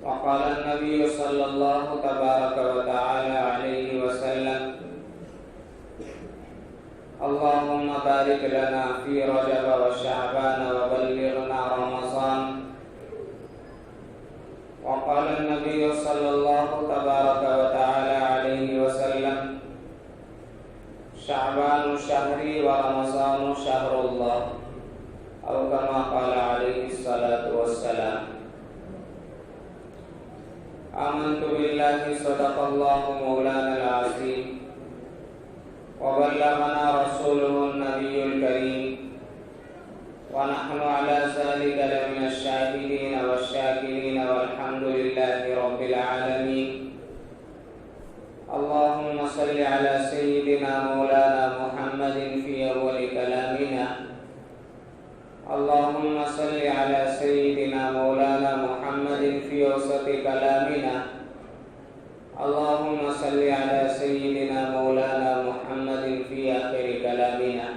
وقال النبي صلى الله تبارك وتعالى عليه وسلم اللهم بارك لنا في رجب وشعبان وبلغنا رمضان. وقال النبي صلى الله تبارك وتعالى عليه وسلم شعبان شهري ورمضان شهر الله، أو كما قال عليه الصلاة والسلام. آمنت بالله صدق الله مولانا العظيم وبلغنا رسوله النبي الكريم، ونحن على ذلك لمن الشاهدين والشاكرين والحمد لله رب العالمين. اللهم صل على سيدنا مولانا محمد في أول كلامنا. اللهم صل على سيدنا مولانا محمد في وسط كلامنا. اللهم صل على سيدنا مولانا محمد في آخر كلامنا.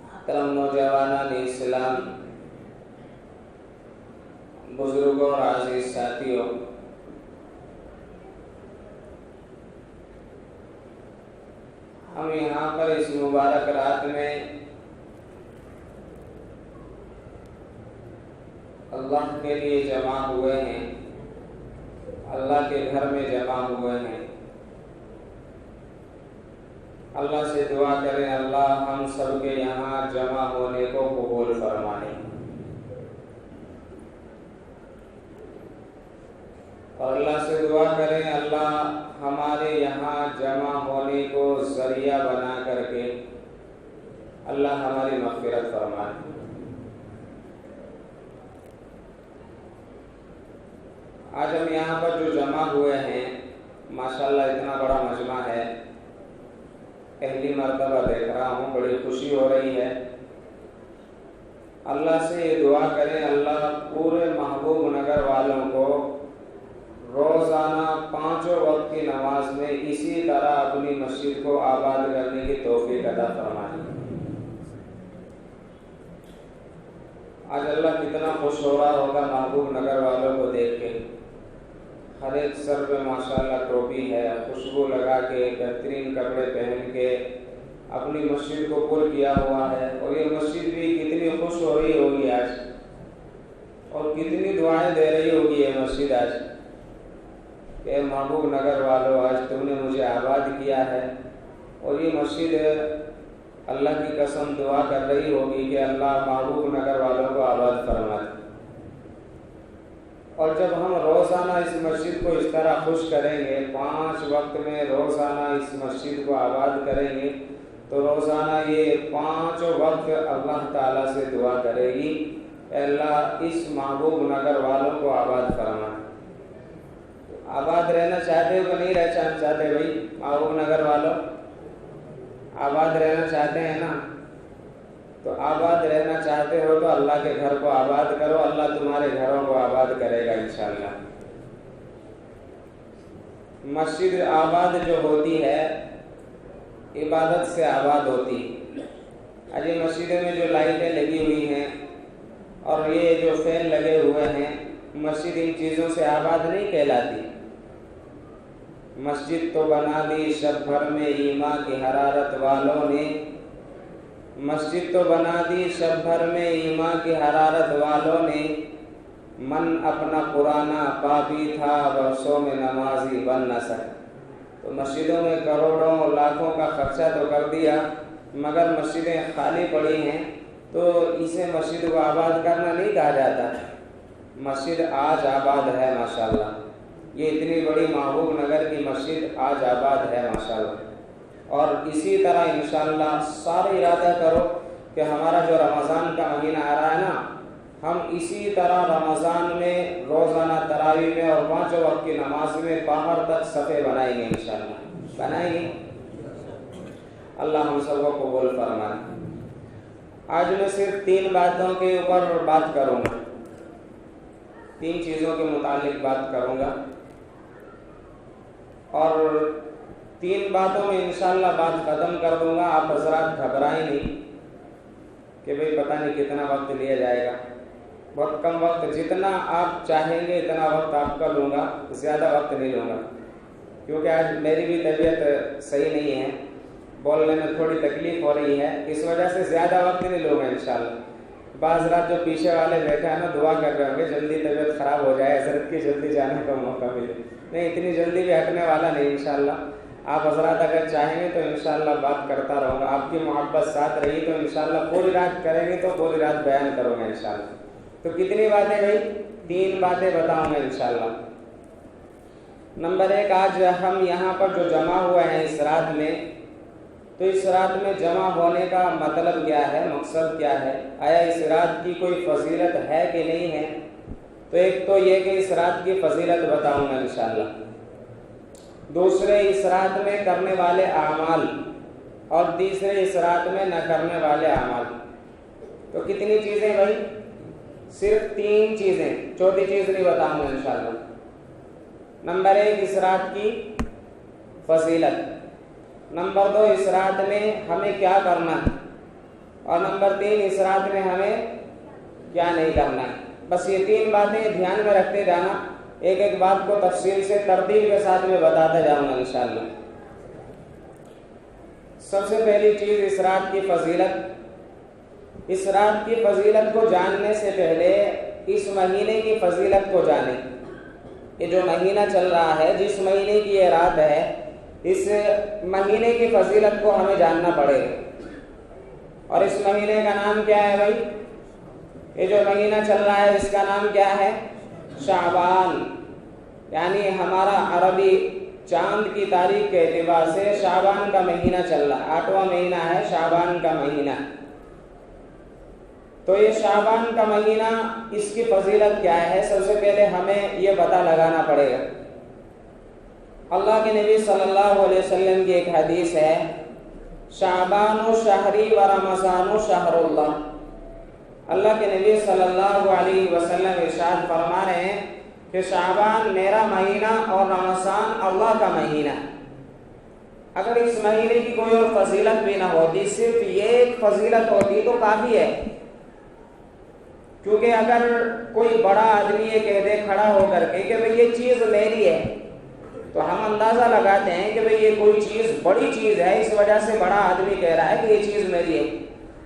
محترم نوجوانان اسلام، بزرگوں اور عزیز ساتھیوں، ہم یہاں پر اس مبارک رات میں اللہ کے لیے جمع ہوئے ہیں، اللہ کے گھر میں جمع ہوئے ہیں۔ اللہ سے دعا کریں اللہ ہم سب کے یہاں جمع ہونے کو قبول فرمائے، اور اللہ سے دعا کریں اللہ ہمارے یہاں جمع ہونے کو ذریعہ بنا کر کے اللہ ہماری مغفرت فرمائے۔ آج ہم یہاں پر جو جمع ہوئے ہیں، ماشاءاللہ اتنا بڑا مجمع ہے، پہلی مرتبہ دیکھ رہا ہوں، بڑی خوشی ہو رہی ہے۔ اللہ سے یہ دعا کریں اللہ پورے محبوب نگر والوں کو روزانہ 5 وقت کی نماز میں اسی طرح اپنی مسجد کو آباد کرنے کی توفیق عطا فرمائے۔ آج اللہ کتنا خوش ہو رہا ہوگا محبوب نگر والوں کو دیکھ کے۔ ہر ایک سر پہ ماشاءاللہ ٹوپی ہے، خوشبو لگا کے بہترین کپڑے پہن کے اپنی مسجد کو پر کیا ہوا ہے، اور یہ مسجد بھی کتنی خوش ہو رہی ہوگی آج، اور کتنی دعائیں دے رہی ہوگی یہ مسجد آج کہ محبوب نگر والوں آج تم نے مجھے آباد کیا ہے۔ اور یہ مسجد اللہ کی قسم دعا کر رہی ہوگی کہ اللہ محبوب نگر والوں کو آباد فرما دے۔ اور جب ہم روزانہ اس مسجد کو اس طرح خوش کریں گے، 5 وقت میں روزانہ اس مسجد کو آباد کریں گے، تو روزانہ یہ 5 وقت اللہ تعالیٰ سے دعا کرے گی کہ اللہ اس محبوب نگر والوں کو آباد فرما۔ آباد رہنا چاہتے ہو کہ نہیں رہنا چاہتے بھائی محبوب نگر والوں؟ آباد رہنا چاہتے ہیں نا؟ تو آباد رہنا چاہتے ہو تو اللہ کے گھر کو آباد کرو، اللہ تمہارے گھروں کو آباد کرے گا انشاءاللہ۔ مسجد آباد جو ہوتی ہے عبادت سے آباد ہوتی۔ آج یہ مسجدوں میں جو لائٹیں لگی ہوئی ہیں اور یہ جو فین لگے ہوئے ہیں، مسجد ان چیزوں سے آباد نہیں کہلاتی۔ مسجد تو بنا دی شب بھر میں ایمان کی حرارت والوں نے، مسجد تو بنا دی شب بھر میں ایمان کی حرارت والوں نے، من اپنا پرانا پاپی تھا برسوں میں نمازی بن نہ سکا۔ تو مسجدوں میں کروڑوں لاکھوں کا خرچہ تو کر دیا، مگر مسجدیں خالی پڑی ہیں، تو اسے مسجد کو آباد کرنا نہیں کہا جاتا۔ مسجد آج آباد ہے ماشاءاللہ، یہ اتنی بڑی محبوب نگر کی مسجد آج آباد ہے ماشاءاللہ۔ اور اسی طرح انشاءاللہ سارے ارادہ کرو کہ ہمارا جو رمضان کا مہینہ آ رہا ہے نا، ہم اسی طرح رمضان میں روزانہ تراویح میں اور 5 وقت کی نماز میں باہر تک صفیں بنائیں گے انشاءاللہ، بنائیں گے۔ اللہ ہم سب کو قبول فرمائے۔ آج میں صرف 3 باتوں کے اوپر بات کروں گا، 3 چیزوں کے متعلق بات کروں گا، اور 3 باتوں میں انشاءاللہ بات ختم کر دوں گا۔ آپ حضرات گھبرائیں نہیں کہ بھئی پتہ نہیں کتنا وقت لیا جائے گا. بہت کم وقت، جتنا آپ چاہیں گے اتنا وقت آپ کا لوں گا، زیادہ وقت نہیں لوں گا، کیونکہ آج میری بھی طبیعت صحیح نہیں ہے، بولنے میں تھوڑی تکلیف ہو رہی ہے، اس وجہ سے زیادہ وقت نہیں لوں گا انشاءاللہ. بعض رات جو پیچھے والے بیٹھے ہیں نا دعا کر رہے ہوں گے جلدی طبیعت خراب ہو جائے، حضرت کی جلدی جانے کا موقع ملے. نہیں، اتنی جلدی بھی ہٹنے والا نہیں انشاءاللہ. آپ حضرات اگر چاہیں گے تو انشاءاللہ بات کرتا رہوں گا، آپ کی محبت ساتھ رہی تو انشاءاللہ پوری رات کریں گے تو پوری رات بیان کروں گا انشاءاللہ. تو کتنی باتیں بھائی؟ 3 باتیں بتاؤں گا انشاءاللہ. نمبر 1، آج ہم یہاں پر جو جمع ہوئے ہیں اس رات میں، تو اس رات میں جمع ہونے کا مطلب کیا ہے، مقصد کیا ہے، آیا اس رات کی کوئی فضیلت ہے کہ نہیں ہے؟ تو ایک تو یہ کہ اس رات کی فضیلت بتاؤں گا انشاءاللہ. دوسرے اس رات میں کرنے والے اعمال، اور تیسرے اس رات میں نہ کرنے والے اعمال. تو کتنی چیزیں بھائی؟ صرف 3 چیزیں، چوتھی چیز نہیں بتاؤں گا انشاءاللہ. نمبر 1، اس رات کی فضیلت. نمبر 2، اس رات میں ہمیں کیا کرنا ہے. اور نمبر 3، اس رات میں ہمیں کیا نہیں کرنا ہے. بس یہ 3 باتیں دھیان میں رکھتے جانا، ایک ایک بات کو تفصیل سے ترتیب کے ساتھ میں بتاتا جاؤں گا انشاءاللہ. سب سے پہلی چیز اس رات کی فضیلت. اس رات کی فضیلت کو جاننے سے پہلے اس مہینے کی فضیلت کو جانیں. یہ جو مہینہ چل رہا ہے، جس مہینے کی یہ رات ہے، اس مہینے کی فضیلت کو ہمیں جاننا پڑے گا. اور اس مہینے کا نام کیا ہے بھائی؟ یہ جو مہینہ چل رہا ہے اس کا نام کیا ہے؟ شعبان. یعنی ہمارا عربی چاند کی تاریخ کے اعتبار سے شعبان کا مہینہ چل رہا ہے، 8واں مہینہ ہے شعبان کا مہینہ. تو یہ شعبان کا مہینہ، اس کی فضیلت کیا ہے؟ سب سے پہلے ہمیں یہ پتہ لگانا پڑے گا. اللہ کے نبی صلی اللہ علیہ وسلم کی ایک حدیث ہے، شعبان شہری و رمضان شہر اللہ. اللہ کے نبی صلی اللہ علیہ وسلم ارشاد فرما رہے ہیں کہ شعبان میرا مہینہ اور رمضان اللہ کا مہینہ. اگر اس مہینے کی کوئی اور فضیلت بھی نہ ہوتی، صرف یہ ایک فضیلت ہوتی تو کافی ہے. کیونکہ اگر کوئی بڑا آدمی یہ کہہ دے کھڑا ہو کر کے کہ بھئی یہ چیز میری ہے، تو ہم اندازہ لگاتے ہیں کہ بھئی یہ کوئی چیز بڑی چیز ہے، اس وجہ سے بڑا آدمی کہہ رہا ہے کہ یہ چیز میری ہے.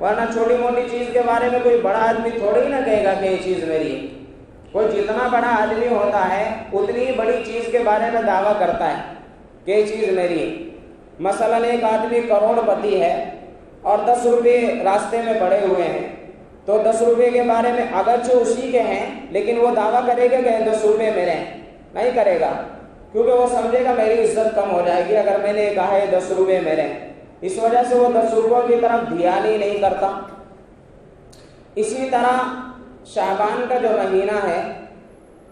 ورنہ چھوٹی موٹی چیز کے بارے میں کوئی بڑا آدمی تھوڑی ہی نہ کہے گا کہ یہ چیز میری ہے. کوئی جتنا بڑا آدمی ہوتا ہے اتنی بڑی چیز کے بارے میں دعویٰ کرتا ہے کہ یہ چیز میری ہے. مثلاً ایک آدمی کروڑ پتی ہے اور 10 روپے راستے میں پڑے ہوئے ہیں، تو 10 روپے کے بارے میں اگرچہ اسی کے ہیں لیکن وہ دعویٰ کرے گا کہ 10 روپے میرے ہیں؟ نہیں کرے گا، کیونکہ وہ سمجھے گا میری عزت کم ہو جائے گی اگر میں نے کہا ہے 10 روپے میرے ہیں. اس وجہ سے وہ 10 روپوں کی طرف دھیان ہی نہیں کرتا. اسی طرح شعبان کا جو مہینہ ہے،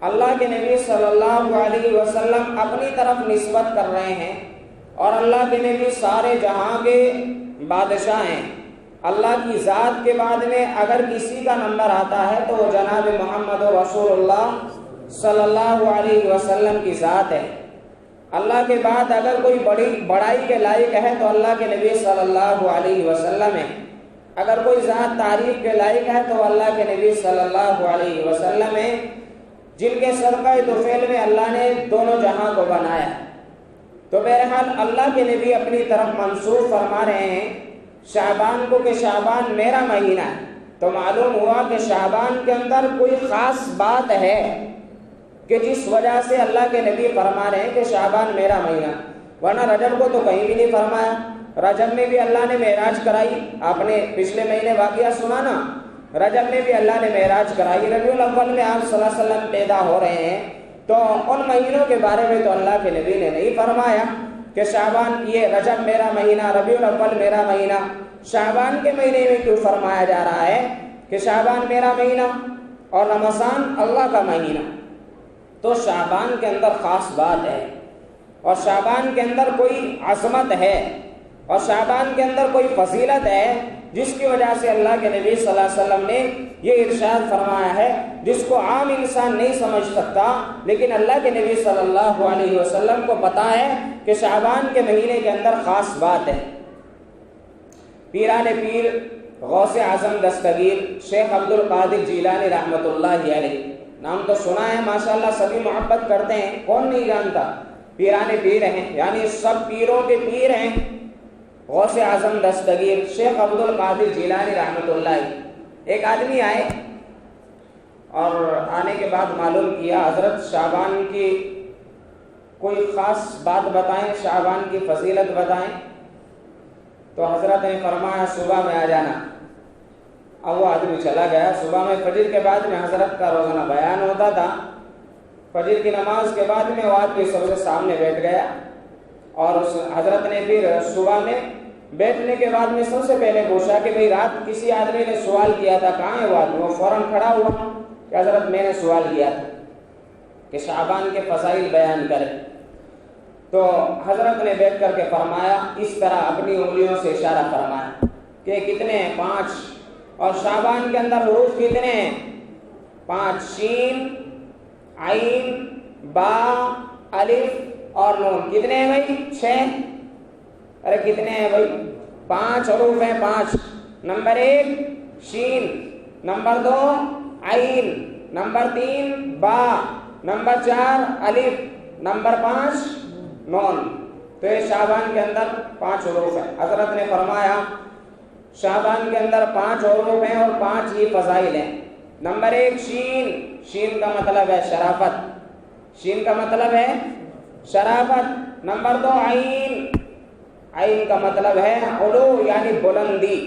اللہ کے نبی صلی اللہ علیہ وسلم اپنی طرف نسبت کر رہے ہیں، اور اللہ کے نبی سارے جہاں کے بادشاہ ہیں. اللہ کی ذات کے بعد میں اگر کسی کا نمبر آتا ہے تو وہ جناب محمد رسول اللہ صلی اللہ علیہ وسلم کی ذات ہے. اللہ کے بعد اگر کوئی بڑائی کے لائق ہے تو اللہ کے نبی صلی اللہ علیہ وسلم ہے. اگر کوئی ذات تعریف کے لائق ہے تو اللہ کے نبی صلی اللہ علیہ وسلم ہے، جن کے صدقہ طفیل میں اللہ نے دونوں جہاں کو بنایا. تو بہرحال اللہ کے نبی اپنی طرف منسوب فرما رہے ہیں شعبان کو کہ شعبان میرا مہینہ ہے. تو معلوم ہوا کہ شعبان کے اندر کوئی خاص بات ہے کہ جس وجہ سے اللہ کے نبی فرما رہے ہیں کہ شعبان میرا مہینہ. ورنہ رجب کو تو کہیں بھی نہیں فرمایا. رجب میں بھی اللہ نے معراج کرائی، آپ نے پچھلے مہینے واقعہ سنا نا، رجب میں بھی اللہ نے معراج کرائی. ربیع الاول میں آپ صلی اللہ علیہ وسلم پیدا ہو رہے ہیں، تو ان مہینوں کے بارے میں تو اللہ کے نبی نے نہیں فرمایا کہ شعبان یہ رجب میرا مہینہ، ربیع الاول میرا مہینہ. شعبان کے مہینے میں کیوں فرمایا جا رہا ہے کہ شعبان میرا مہینہ اور رمضان اللہ کا مہینہ؟ تو شعبان کے اندر خاص بات ہے، اور شعبان کے اندر کوئی عظمت ہے، اور شعبان کے اندر کوئی فضیلت ہے، جس کی وجہ سے اللہ کے نبی صلی اللہ علیہ وسلم نے یہ ارشاد فرمایا ہے جس کو عام انسان نہیں سمجھ سکتا، لیکن اللہ کے نبی صلی اللہ علیہ وسلم کو پتا ہے کہ شعبان کے مہینے کے اندر خاص بات ہے. پیران پیر غوث اعظم دستگیر شیخ عبد القادر جیلانی رحمۃ اللہ علیہ، نام تو سنا ہے ماشاءاللہ، سبھی محبت کرتے ہیں، کون نہیں جانتا، پیرانے پیر ہیں، یعنی سب پیروں کے پیر ہیں۔ غوث اعظم دستگیر شیخ عبد القادر جیلانی رحمۃ اللہ علیہ، ایک آدمی آئے اور آنے کے بعد معلوم کیا حضرت شعبان کی کوئی خاص بات بتائیں، شعبان کی فضیلت بتائیں۔ تو حضرت نے فرمایا صبح میں آ جانا۔ اب وہ آدمی چلا گیا۔ صبح میں فجر کے بعد میں حضرت کا روزانہ بیان ہوتا تھا، فجر کی نماز کے بعد میں وہ آدمی سب سے سامنے بیٹھ گیا، اور اس حضرت نے پھر صبح میں بیٹھنے کے بعد میں سب سے پہلے پوچھا کہ بھئی رات کسی آدمی نے سوال کیا تھا، کہاں ہے وہ آدمی؟ وہ فوراً کھڑا ہوا کہ حضرت میں نے سوال کیا تھا کہ شعبان کے فضائل بیان کرے۔ تو حضرت نے بیٹھ کر کے فرمایا، اس طرح اپنی انگلیوں سے اشارہ فرمایا کہ کتنے ہیں؟ 5۔ اور شعبان کے اندر حروف کتنے ہیں؟ 5، شین، عین، با، الف اور نون۔ کتنے ہیں بھائی؟ 6۔ ارے کتنے ہیں بھائی؟ 5 حروف ہیں، 5۔ نمبر 1 شین، نمبر 2 عین، نمبر 3 با، نمبر 4 الف، نمبر 5 نون۔ تو یہ شعبان کے اندر 5 حروف ہیں۔ حضرت نے فرمایا شعبان کے اندر 5 حروف ہیں اور 5 ہی فضائل ہیں۔ نمبر 1 شین، شین کا مطلب ہے شرافت، شین کا مطلب ہے شرافت۔ نمبر 2 عین، عین کا مطلب ہے علو یعنی بلندی،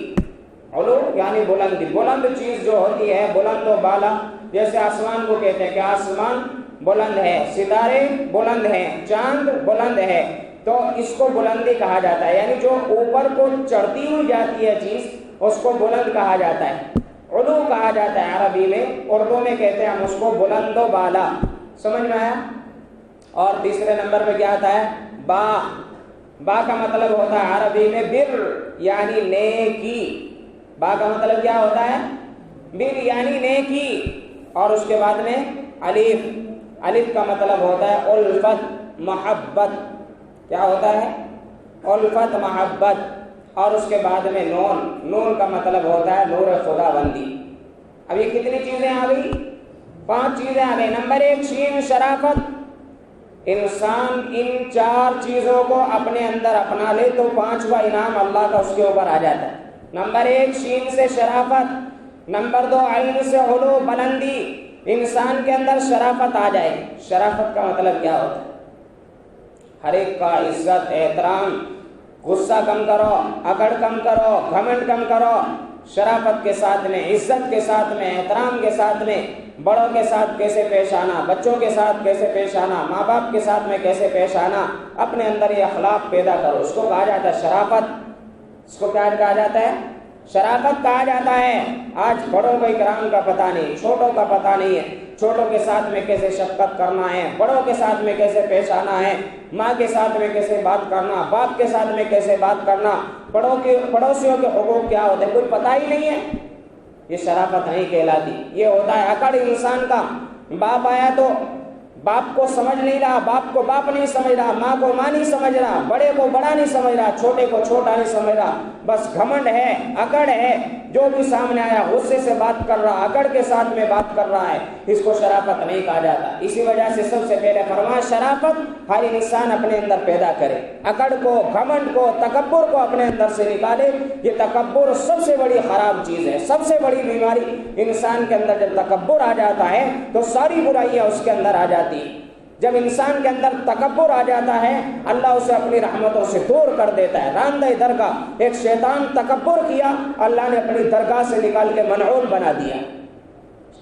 علو یعنی بلندی، بلند چیز جو ہوتی ہے، بلند و بالا، جیسے آسمان کو کہتے ہیں کہ آسمان بلند ہے، ستارے بلند ہیں، چاند بلند ہے، تو اس کو بلندی کہا جاتا ہے، یعنی جو اوپر کو چڑھتی ہوئی جاتی ہے چیز اس کو بلند کہا جاتا ہے، علو کہا جاتا ہے عربی میں، اردو میں کہتے ہیں ہم اس کو بلند و بالا۔ سمجھ میں آیا؟ اور تیسرے نمبر پہ کیا آتا ہے؟ با، با کا مطلب ہوتا ہے عربی میں بر یعنی نیکی، با کا مطلب کیا ہوتا ہے؟ بر یعنی نیکی۔ اور اس کے بعد میں الف، الف کا مطلب ہوتا ہے الفت، محبت۔ کیا ہوتا ہے؟ الفت، محبت۔ اور اس کے بعد میں نون، نون کا مطلب ہوتا ہے نور خدا بندی۔ اب یہ کتنی چیزیں آ گئی؟ 5 چیزیں آ گئی۔ نمبر 1 شین، شرافت۔ انسان ان 4 چیزوں کو اپنے اندر اپنا لے تو 5واں انعام اللہ کا اس کے اوپر آ جاتا ہے۔ نمبر 1 شین سے شرافت، نمبر 2 عین سے علو بلندی، انسان کے اندر شرافت آ جائے۔ شرافت کا مطلب کیا ہوتا ہے؟ ہر ایک کا عزت، احترام، غصہ کم کرو، اکڑ کم کرو، گھمنڈ کم کرو، شرافت کے ساتھ میں، عزت کے ساتھ میں، احترام کے ساتھ میں، بڑوں کے ساتھ کیسے پیش آنا، بچوں کے ساتھ کیسے پیش آنا، ماں باپ کے ساتھ میں کیسے پیش آنا، اپنے اندر یہ اخلاق پیدا کرو، اس کو کہا جاتا ہے شرافت۔ اس کو کیا کہا جاتا ہے؟ شرافت کہا جاتا ہے۔ آج بڑوں کو اکرام کا پتہ نہیں، چھوٹوں کا پتہ نہیں ہے، چھوٹوں کے ساتھ میں کیسے شفقت کرنا ہے، بڑوں کے ساتھ میں کیسے پیش آنا ہے، ماں کے ساتھ میں کیسے بات کرنا، باپ کے ساتھ میں کیسے بات کرنا، پڑوسیوں کے حقوق کیا ہوتے ہیں، کوئی پتہ ہی نہیں ہے۔ یہ شرافت نہیں کہلاتی، یہ ہوتا ہے اکڑ انسان کا۔ باپ آیا تو باپ کو سمجھ نہیں رہا، باپ کو باپ نہیں سمجھ رہا، ماں کو ماں نہیں سمجھ رہا، بڑے کو بڑا نہیں سمجھ رہا، چھوٹے کو چھوٹا نہیں سمجھ رہا، بس گھمنڈ ہے، اکڑ ہے، جو بھی سامنے آیا غصے سے بات کر رہا، اکڑ کے ساتھ میں بات کر رہا ہے، اس کو شرافت نہیں کہا جاتا۔ اسی وجہ سے سب سے پہلے فرمایا شرافت ہر انسان اپنے اندر پیدا کرے، اکڑ کو، گھمنڈ کو، تکبر کو اپنے اندر سے نکالے۔ یہ تکبر سب سے بڑی خراب چیز ہے، سب سے بڑی بیماری انسان کے اندر۔ جب تکبر آ جاتا ہے تو ساری برائیاں اس کے اندر آ جاتی ہیں۔ جب انسان کے اندر تکبر آ جاتا ہے اللہ اسے اپنی رحمتوں سے دور کر دیتا ہے۔ راندہ درگاہ ایک شیطان تکبر کیا، اللہ نے اپنی درگاہ سے نکال کے ملعون بنا دیا۔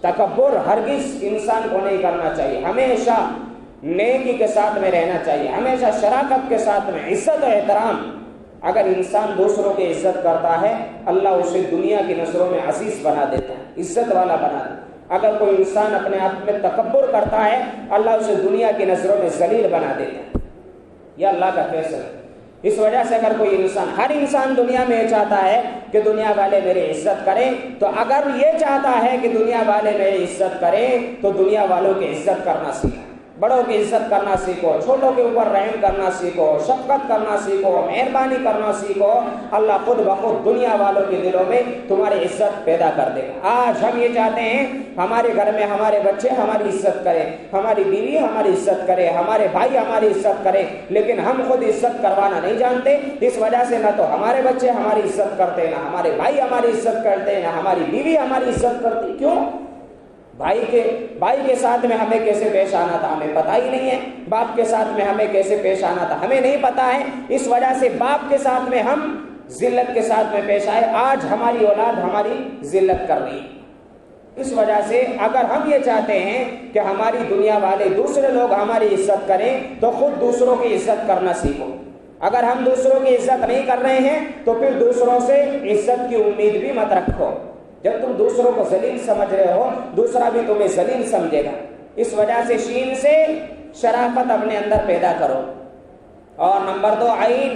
تکبر ہرگز انسان کو نہیں کرنا چاہیے، ہمیشہ نیکی کے ساتھ میں رہنا چاہیے، ہمیشہ شرافت کے ساتھ میں، عزت و احترام۔ اگر انسان دوسروں کی عزت کرتا ہے اللہ اسے دنیا کی نظروں میں عزیز بنا دیتا ہے، عزت والا بنا دیتا ہے۔ اگر کوئی انسان اپنے آپ میں تکبر کرتا ہے اللہ اسے دنیا کی نظروں میں ذلیل بنا دیتا ہے۔ یہ اللہ کا فیصلہ ہے۔ اس وجہ سے اگر کوئی انسان، ہر انسان دنیا میں یہ چاہتا ہے کہ دنیا والے میری عزت کریں، تو اگر یہ چاہتا ہے کہ دنیا والے میری عزت کریں تو دنیا والوں کی عزت کرنا سیکھیں۔ بڑوں کی عزت کرنا سیکھو، چھوٹوں کے اوپر رحم کرنا سیکھو، شفقت کرنا سیکھو، مہربانی کرنا سیکھو، اللہ خود بخود دنیا والوں کے دلوں میں تمہاری عزت پیدا کر دے گا۔ آج ہم یہ چاہتے ہیں ہمارے گھر میں ہمارے بچے ہماری عزت کریں، ہماری بیوی ہماری عزت کرے، ہمارے بھائی ہماری عزت کریں، لیکن ہم خود عزت کروانا نہیں جانتے۔ اس وجہ سے نہ تو ہمارے بچے ہماری عزت کرتے، نہ ہمارے بھائی ہماری عزت کرتے، نہ ہماری بیوی ہماری عزت کرتی۔ کیوں؟ بھائی کے ساتھ میں ہمیں کیسے پیش آنا تھا ہمیں پتہ ہی نہیں ہے، باپ کے ساتھ میں ہمیں کیسے پیش آنا تھا ہمیں نہیں پتہ ہے۔ اس وجہ سے باپ کے ساتھ میں ہم ذلت کے ساتھ میں پیش آئے، آج ہماری اولاد ہماری ذلت کر رہی ہے۔ اس وجہ سے اگر ہم یہ چاہتے ہیں کہ ہماری دنیا والے دوسرے لوگ ہماری عزت کریں تو خود دوسروں کی عزت کرنا سیکھو۔ اگر ہم دوسروں کی عزت نہیں کر رہے ہیں تو پھر دوسروں سے عزت کی امید بھی مت رکھو۔ جب تم دوسروں کو ذلیل سمجھ رہے ہو دوسرا بھی تمہیں ذلیل سمجھے گا۔ اس وجہ سے شین سے شرافت اپنے اندر پیدا کرو۔ اور نمبر 2 عین،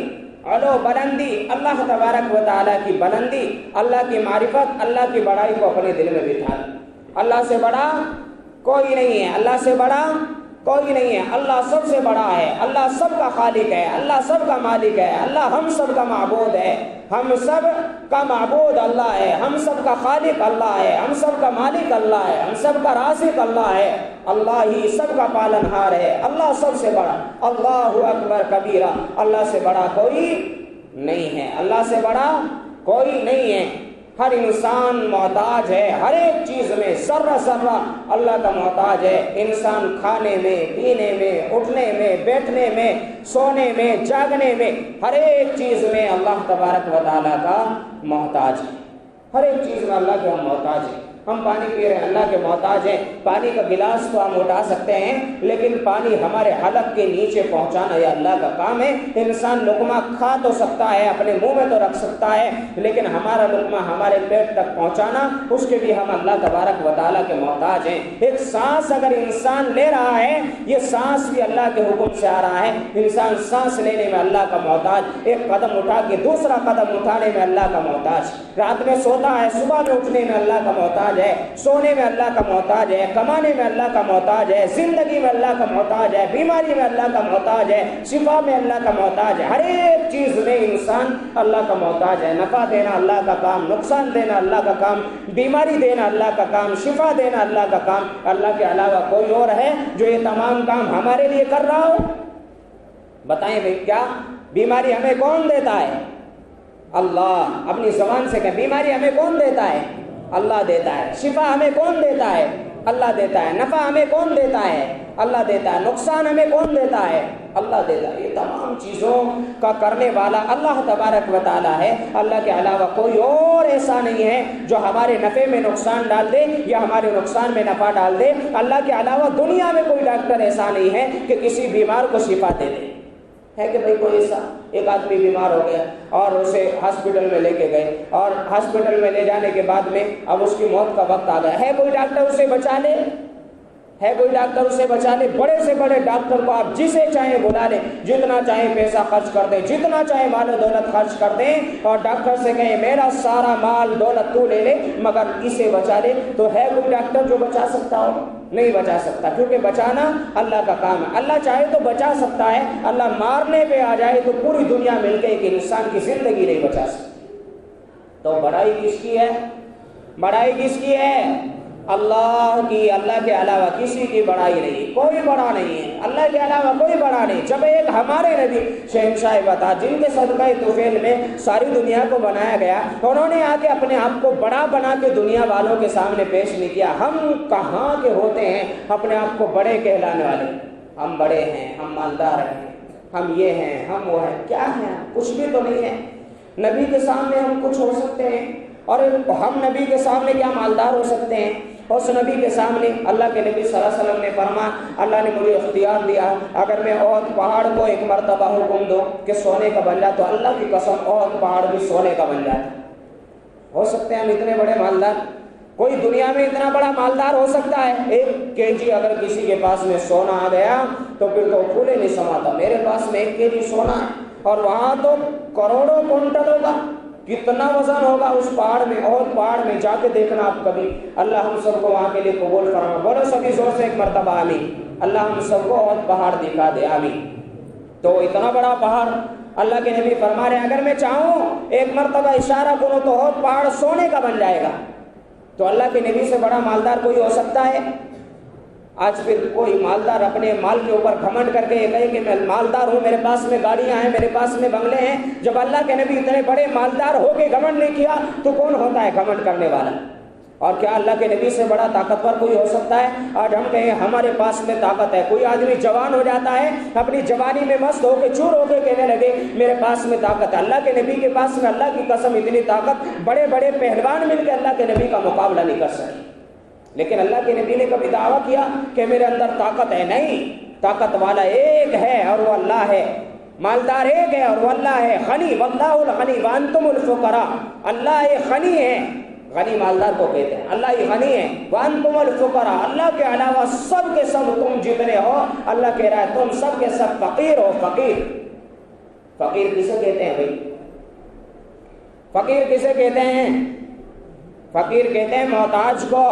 علو، بلندی، اللہ تبارک و تعالیٰ کی بلندی، اللہ کی معرفت، اللہ کی بڑائی کو اپنے دل میں بٹھا لو۔ اللہ سے بڑا کوئی نہیں ہے، اللہ سے بڑا کوئی نہیں ہے، اللہ سب سے بڑا ہے، اللہ سب کا خالق ہے، اللہ سب کا مالک ہے، اللہ ہم سب کا معبود ہے، ہم سب کا معبود اللہ ہے، ہم سب کا خالق اللہ ہے، ہم سب کا مالک اللہ ہے، ہم سب کا رازق اللہ ہے، اللہ ہی سب کا پالنہار ہے، اللہ سب سے بڑا، اللہ اکبر کبیرہ، اللہ سے بڑا کوئی نہیں ہے، اللہ سے بڑا کوئی نہیں ہے۔ ہر انسان محتاج ہے، ہر ایک چیز میں ذرہ ذرہ اللہ کا محتاج ہے۔ انسان کھانے میں، پینے میں، اٹھنے میں، بیٹھنے میں، سونے میں، جاگنے میں، ہر ایک چیز میں اللہ تبارک و تعالیٰ کا محتاج ہے۔ ہر ایک چیز میں اللہ کے ہم محتاج ہیں۔ ہم پانی پی رہے ہیں، اللہ کے محتاج ہیں۔ پانی کا گلاس تو ہم اٹھا سکتے ہیں لیکن پانی ہمارے حلق کے نیچے پہنچانا یہ اللہ کا کام ہے۔ انسان لقمہ کھا تو سکتا ہے، اپنے منہ میں تو رکھ سکتا ہے، لیکن ہمارا لقمہ ہمارے پیٹ تک پہنچانا اس کے لیے ہم اللہ تبارک و تعالیٰ کے محتاج ہیں۔ ایک سانس اگر انسان لے رہا ہے یہ سانس بھی اللہ کے حکم سے آ رہا ہے۔ انسان سانس لینے میں اللہ کا محتاج، ایک قدم اٹھا کے دوسرا قدم اٹھانے میں اللہ کا محتاج، رات میں سوتا ہے صبح میں اٹھنے میں اللہ کا محتاج ہے، سونے میں اللہ کا محتاج ہے، کمانے میں اللہ کا محتاج ہے، زندگی میں اللہ کا محتاج ہے، بیماری میں اللہ کا محتاج ہے، شفا میں اللہ کا محتاج ہے۔ ہر ایک چیز میں انسان اللہ کا محتاج ہے۔ نفع دینا اللہ کا کام، نقصان دینا اللہ کا کام، بیماری دینا اللہ کا کام، شفا دینا اللہ کا کام۔ اللہ کے علاوہ کوئی اور ہے جو یہ تمام کام ہمارے لیے کر رہا ہو؟ بتائیں بھائی، کیا بیماری ہمیں کون دیتا ہے؟ اللہ۔ اپنی زبان سے کہیں، بیماری ہمیں کون دیتا ہے؟ اللہ دیتا ہے۔ شفا ہمیں کون دیتا ہے؟ اللہ دیتا ہے۔ نفع ہمیں کون دیتا ہے؟ اللہ دیتا ہے۔ نقصان ہمیں کون دیتا ہے؟ اللہ دیتا ہے۔ یہ تمام چیزوں کا کرنے والا اللہ تبارک و تعالیٰ ہے۔ اللہ کے علاوہ کوئی اور ایسا نہیں ہے جو ہمارے نفع میں نقصان ڈال دے یا ہمارے نقصان میں نفع ڈال دے۔ اللہ کے علاوہ دنیا میں کوئی ڈاکٹر ایسا نہیں ہے کہ کسی بیمار کو شفا دے دے۔ ہے کہ بھائی کوئی ایسا؟ ایک آدمی بیمار ہو گیا اور اسے ہاسپٹل میں لے کے گئے اور ہاسپٹل میں لے جانے کے بعد میں اب اس کی موت کا وقت آ گیا، ہے کوئی ڈاکٹر اسے بچا لے؟ ہے کوئی ڈاکٹر اسے بچا لے؟ بڑے سے بڑے ڈاکٹر کو آپ جسے چاہیں بلا لیں، جتنا چاہیں پیسہ خرچ کر دیں، جتنا چاہیں مال و دولت خرچ کر دیں اور ڈاکٹر سے کہیں میرا سارا مال دولت تو لے لے مگر اسے بچا لے، تو ہے کوئی ڈاکٹر جو بچا سکتا ہو؟ نہیں بچا سکتا، کیونکہ بچانا اللہ کا کام ہے۔ اللہ چاہے تو بچا سکتا ہے، اللہ مارنے پہ آ جائے تو پوری دنیا مل کے ایک انسان کی زندگی نہیں بچا سکتی۔ تو بڑائی کس کی ہے؟ بڑائی کس کی ہے؟ اللہ کی۔ اللہ کے علاوہ کسی کی بڑائی نہیں، کوئی بڑا نہیں ہے، اللہ کے علاوہ کوئی بڑا نہیں۔ جب ایک ہمارے نبی شہنشاہ بتا جن کے صدقہ طفیل میں ساری دنیا کو بنایا گیا، انہوں نے آ کے اپنے آپ کو بڑا بنا کے دنیا والوں کے سامنے پیش نہیں کیا۔ ہم کہاں کے ہوتے ہیں اپنے آپ کو بڑے کہلانے والے؟ ہم بڑے ہیں، ہم مالدار ہیں، ہم یہ ہیں، ہم وہ ہیں، کیا ہیں؟ کچھ بھی تو نہیں ہے۔ نبی کے سامنے ہم کچھ ہو سکتے ہیں اور ہم نبی کے سامنے کیا مالدار ہو سکتے ہیں؟ اس نبی کے سامنے اللہ کے نبی صلی اللہ علیہ وسلم نے فرمایا، اللہ نے مجھے اختیار دیا، اگر میں احد پہاڑ کو ایک مرتبہ حکم دو کہ سونے کا بن جائے تو اللہ کی قسم احد پہاڑ بھی سونے کا بن جاتا۔ ہو سکتے ہیں ہم اتنے بڑے مالدار؟ کوئی دنیا میں اتنا بڑا مالدار ہو سکتا ہے؟ 1 kg اگر کسی کے پاس میں سونا آ گیا تو پھر تو پھولے نہیں سماتا۔ میرے پاس میں 1 kg سونا ہے اور وہاں تو کروڑوں کنٹل ہوگا، کتنا وزن ہوگا اس پہاڑ میں، اور پہاڑ میں جا کے دیکھنا آپ کبھی. اللہ ہم سب کو وہاں کے لیے قبول فرما. بولو سبھی زور سے ایک مرتبہ آمین. اللہ ہم سب کو اور پہاڑ دکھا دے. آمین. تو اتنا بڑا پہاڑ اللہ کے نبی فرما رہے ہیں اگر میں چاہوں ایک مرتبہ اشارہ کروں تو اور پہاڑ سونے کا بن جائے گا. تو اللہ کے نبی سے بڑا مالدار کوئی ہو سکتا ہے؟ آج پھر کوئی مالدار اپنے مال کے اوپر گھمنڈ کر کے یہ کہے کہ میں مالدار ہوں، میرے پاس میں گاڑیاں ہیں، میرے پاس میں بنگلے ہیں. جب اللہ کے نبی اتنے بڑے مالدار ہو کے گھمنڈ نہیں کیا تو کون ہوتا ہے گھمنڈ کرنے والا؟ اور کیا اللہ کے نبی سے بڑا طاقتور کوئی ہو سکتا ہے؟ آج ہم کہیں ہمارے پاس میں طاقت ہے. کوئی آدمی جوان ہو جاتا ہے، اپنی جوانی میں مست ہو کے چور ہو کے کہنے لگے میرے پاس میں طاقت ہے. اللہ کے نبی کے پاس میں اللہ کی قسم اتنی طاقت، بڑے بڑے پہلوان مل کے اللہ کے نبی کا مقابلہ نہیں کر سکے. لیکن اللہ کے نبی نے کبھی دعویٰ کیا کہ میرے اندر طاقت ہے؟ نہیں. طاقت والا ایک ہے اور وہ اللہ ہے. مالدار ایک ہے اور وہ اللہ ہے. غنی واللہ الغنی وانتم الفقراء. اللہ ایک غنی ہے. غنی مالدار کو کہتے ہیں. اللہ ہی غنی ہے. وانتم الفقراء. اللہ کے علاوہ سب کے سب تم جتنے ہو اللہ کہہ رہا ہے تم سب کے سب فقیر ہو. فقیر فقیر کسے کہتے ہیں بھائی؟ فقیر کسے کہتے ہیں؟ فقیر کہتے ہیں محتاج کو.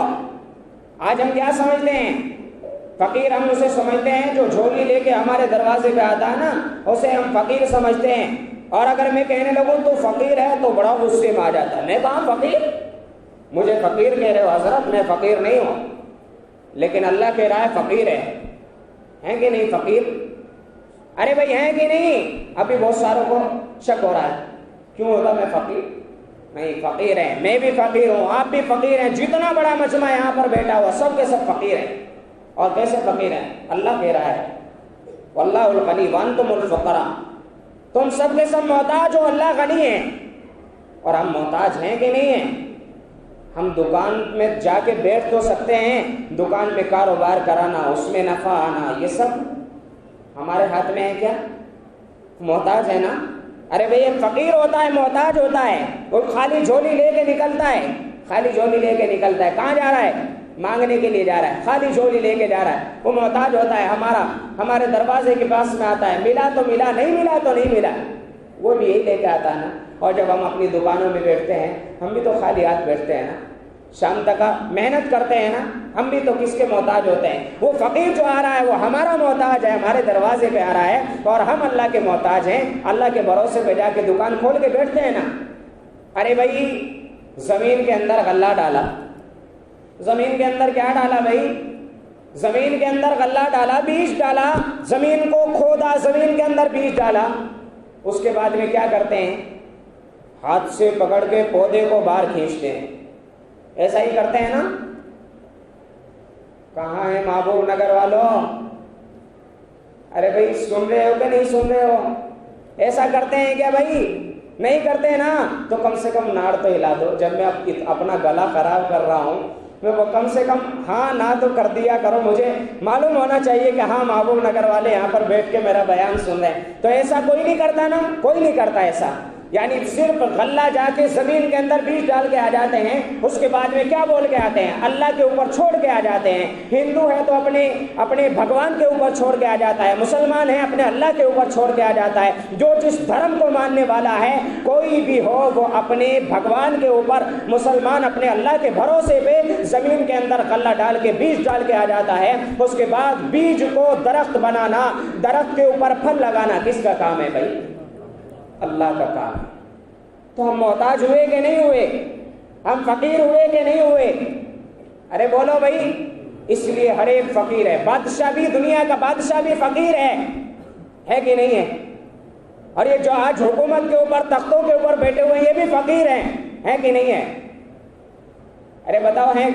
آج ہم کیا سمجھتے ہیں؟ فقیر ہم اسے سمجھتے ہیں جو جھولی لے کے ہمارے دروازے پہ آتا ہے نا، اسے ہم فقیر سمجھتے ہیں. اور اگر میں کہنے لگوں تو فقیر ہے تو بڑا غصے میں آ جاتا ہے. میں کہاں فقیر؟ مجھے فقیر کہہ رہے ہو حضرت؟ میں فقیر نہیں ہوں. لیکن اللہ کہہ رہا ہے فقیر ہے کہ نہیں فقیر؟ ارے بھائی ہیں کہ نہیں؟ ابھی بہت ساروں کو شک ہو رہا ہے کیوں ہوگا میں فقیر؟ نہیں، فقیر ہیں. میں بھی فقیر ہوں، آپ بھی فقیر ہیں. جتنا بڑا مجمع یہاں پر بیٹھا ہوا سب کے سب فقیر ہیں. اور کیسے فقیر ہیں؟ اللہ کہہ رہا ہے واللہ الغنی وانتم الفقراء. تم سب کے سب محتاج ہو، اللہ غنی ہے. اور ہم محتاج ہیں کہ نہیں ہیں؟ ہم دکان میں جا کے بیٹھ تو سکتے ہیں، دکان میں کاروبار کرانا، اس میں نفع آنا، یہ سب ہمارے ہاتھ میں ہے کیا؟ محتاج ہے نا. ارے بھئی ایک فقیر ہوتا ہے، محتاج ہوتا ہے، وہ خالی جھولی لے کے نکلتا ہے. خالی جھولی لے کے نکلتا ہے. کہاں جا رہا ہے؟ مانگنے کے لیے جا رہا ہے. خالی جھولی لے کے جا رہا ہے. وہ محتاج ہوتا ہے. ہمارے دروازے کے پاس میں آتا ہے، ملا تو ملا، نہیں ملا تو نہیں ملا. وہ بھی یہی لے کے آتا ہے نا. اور جب ہم اپنی دکانوں میں بیٹھتے ہیں ہم بھی تو خالی ہاتھ بیٹھتے ہیں نا. شام تک محنت کرتے ہیں نا. ہم بھی تو کس کے محتاج ہوتے ہیں؟ وہ فقیر جو آ رہا ہے وہ ہمارا محتاج ہے، ہمارے دروازے پہ آ رہا ہے، اور ہم اللہ کے محتاج ہیں. اللہ کے بھروسے پہ جا کے دکان کھول کے بیٹھتے ہیں نا. ارے بھائی زمین کے اندر غلہ ڈالا. زمین کے اندر کیا ڈالا بھائی؟ زمین کے اندر غلہ ڈالا، بیج ڈالا. زمین کو کھودا، زمین کے اندر بیج ڈالا. اس کے بعد میں کیا کرتے ہیں؟ ہاتھ سے پکڑ کے پودے کو باہر کھینچتے ہیں. ایسا ہی کرتے ہیں نا. کہاں ہے محبوب نگر والوں؟ ارے بھائی سن رہے ہو کہ نہیں سن رہے ہو؟ ایسا کرتے ہیں کیا بھائی؟ نہیں کرتے نا. تو کم سے کم ناڑ تو ہلا دو. جب میں اپنا گلا خراب کر رہا ہوں میں وہ کم سے کم ہاں نہ تو کر دیا کرو. مجھے معلوم ہونا چاہیے کہ ہاں محبوب نگر والے یہاں پر بیٹھ کے میرا بیان سن رہے ہیں. تو ایسا کوئی نہیں کرتا نا، کوئی نہیں کرتا ایسا. یعنی صرف غلہ جا کے زمین کے اندر بیج ڈال کے آ جاتے ہیں. اس کے بعد میں کیا بول کے آتے ہیں؟ اللہ کے اوپر چھوڑ کے آ جاتے ہیں. ہندو ہے تو اپنے بھگوان کے اوپر چھوڑ کے آ جاتا ہے. مسلمان ہے اپنے اللہ کے اوپر چھوڑ کے آ جاتا ہے. جو جس دھرم کو ماننے والا ہے کوئی بھی ہو وہ اپنے بھگوان کے اوپر، مسلمان اپنے اللہ کے بھروسے پہ زمین کے اندر غلہ ڈال کے بیج ڈال کے آ جاتا ہے. اس کے بعد بیج کو درخت بنانا، درخت کے اوپر پھل لگانا کس کا کام ہے بھائی؟ اللہ کا کام. تو ہم محتاج ہوئے کہ نہیں ہوئے؟ ہم فقیر ہوئے کہ نہیں ہوئے؟ ارے بولو بھائی. اس لیے ہر ایک فقیر ہے. بادشاہ بھی، دنیا کا بادشاہ بھی فقیر ہے کہ نہیں ہے؟ اور یہ جو آج حکومت کے اوپر تختوں کے اوپر بیٹھے ہوئے ہیں یہ بھی فقیر ہیں کہ نہیں ہے؟ ارے بتاؤ ہیں.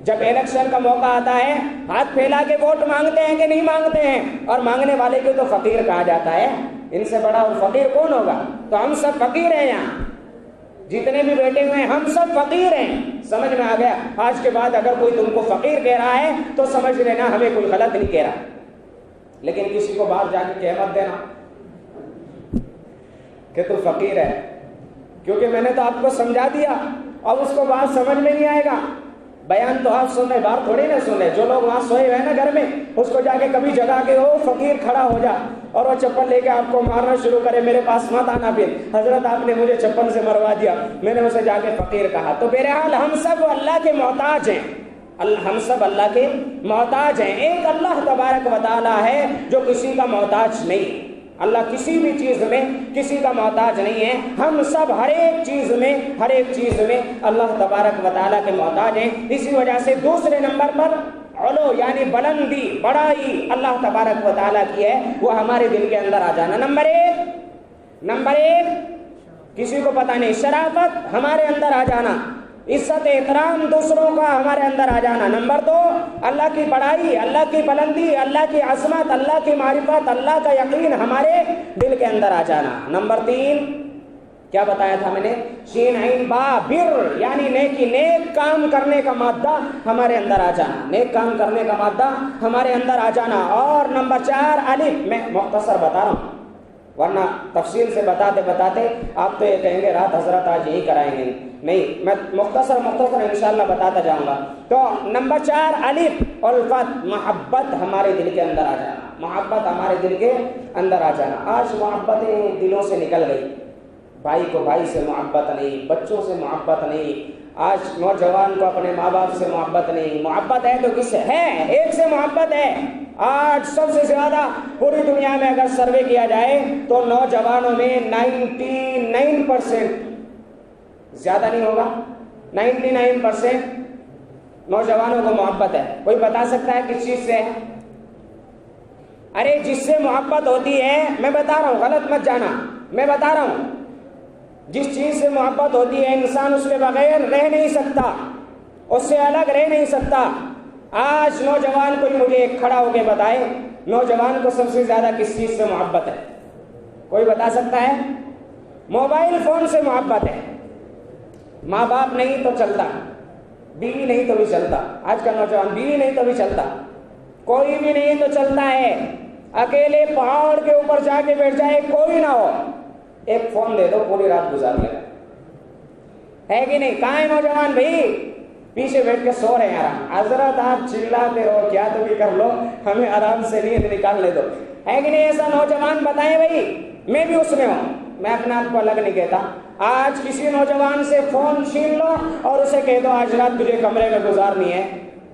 جب الیکشن کا موقع آتا ہے ہاتھ پھیلا کے ووٹ مانگتے ہیں کہ نہیں مانگتے ہیں؟ اور مانگنے والے کو تو فقیر کہا جاتا ہے. ان سے بڑا فقیر کون ہوگا؟ تو ہم سب فقیر ہیں. یہاں جتنے بھی بیٹھے ہوئے ہیں ہم سب فقیر ہیں. سمجھ میں آ گیا؟ آج کے بعد اگر کوئی تم کو فقیر کہہ رہا ہے تو سمجھ لینا ہمیں کوئی غلط نہیں کہہ رہا. لیکن کسی کو باہر جا کے کہہ مت دینا کہ تو فقیر ہے، کیونکہ میں نے تو آپ کو سمجھا دیا. اب اس کو بات سمجھ میں نہیں آئے گا. بیان تو آپ سن رہے، باہر تھوڑی نہ سن رہے. جو لوگ وہاں سوئے ہوئے ہیں نا گھر میں، اس کو جا کے کبھی جگا کے وہ فقیر کھڑا ہو جا اور وہ چپل لے کے آپ کو مارنا شروع کرے، میرے پاس مت آنا پھر، حضرت آپ نے مجھے چپل سے مروا دیا، میں نے اسے جا کے فقیر کہا. تو بہرحال ہم سب اللہ کے محتاج ہیں، ہم سب اللہ کے محتاج ہیں. ایک اللہ تبارک و تعالیٰ ہے جو کسی کا محتاج نہیں. اللہ کسی بھی چیز میں کسی کا محتاج نہیں ہے. ہم سب ہر ایک چیز میں اللہ تبارک و تعالیٰ کے محتاج ہیں. اسی وجہ سے دوسرے نمبر پر علو یعنی بلندی، بڑائی اللہ تبارک و تعالیٰ کی ہے، وہ ہمارے دل کے اندر آ جانا. نمبر ایک کسی کو پتہ نہیں، شرافت ہمارے اندر آ جانا، عزت احترام دوسروں کا ہمارے اندر آ جانا. نمبر دو اللہ کی بڑائی، اللہ کی بلندی، اللہ کی عظمت، اللہ کی معرفت، اللہ کا یقین ہمارے دل کے اندر آ جانا. نمبر تین کیا بتایا تھا میں نے؟ شین عین با بر یعنی نیکی، نیک کام کرنے کا مادہ ہمارے اندر آ جانا، نیک کام کرنے کا مادہ ہمارے اندر آ جانا. اور نمبر چار الف، میں مختصر بتا رہا ہوں ورنہ تفصیل سے بتاتے آپ تو یہ کہیں گے رات حضرت آج یہی کرائیں گے. نہیں، میں مختصر انشاءاللہ بتاتا جاؤں گا. تو نمبر چار الف الفت، محبت ہمارے دل کے اندر آ جانا، محبت ہمارے دل کے اندر آ جانا. آج محبتیں دلوں سے نکل گئی، بھائی کو بھائی سے محبت نہیں، بچوں سے محبت نہیں، آج نوجوان کو اپنے ماں باپ سے محبت نہیں. محبت ہے تو کس سے ہے؟ ایک سے محبت ہے. آج سب سے زیادہ پوری دنیا میں اگر سروے کیا جائے تو نوجوانوں میں 99% زیادہ نہیں ہوگا، 99% نوجوانوں کو محبت ہے. کوئی بتا سکتا ہے کس چیز سے ہے؟ ارے جس سے محبت ہوتی ہے، میں بتا رہا ہوں، غلط مت جانا، میں بتا رہا ہوں، جس چیز سے محبت ہوتی ہے انسان اس کے بغیر رہ نہیں سکتا، اس سے الگ رہ نہیں سکتا. آج نوجوان کوئی مجھے ایک کھڑا ہو کے بتائے نوجوان کو سب سے زیادہ کس چیز سے محبت ہے؟ کوئی بتا سکتا ہے؟ موبائل فون سے محبت ہے. ماں باپ نہیں تو چلتا، بیوی نہیں تو بھی چلتا. آج کا نوجوان بیوی نہیں تو بھی چلتا، کوئی بھی نہیں تو چلتا ہے. اکیلے پہاڑ کے اوپر جا کے بیٹھ جائے، کوئی نہ ہو، ایک فون دے دو، پوری رات گزار لے. ہے کہ نہیں؟ کہاں ہے نوجوان بھائی؟ پیچھے بیٹھ کے سو رہے ہیں آرام. حضرت آپ چلاتے ہو کیا تو بھی کر لو، ہمیں آرام سے نیند نکالنے دو. ہے کہ نہیں؟ ایسا نوجوان بتائیں بھائی. میں بھی اس میں ہوں، میں اپنے آپ کو الگ نہیں کہتا. آج کسی نوجوان سے فون چھین لو اور اسے کہہ دو آج رات تجھے کمرے میں گزارنی ہے،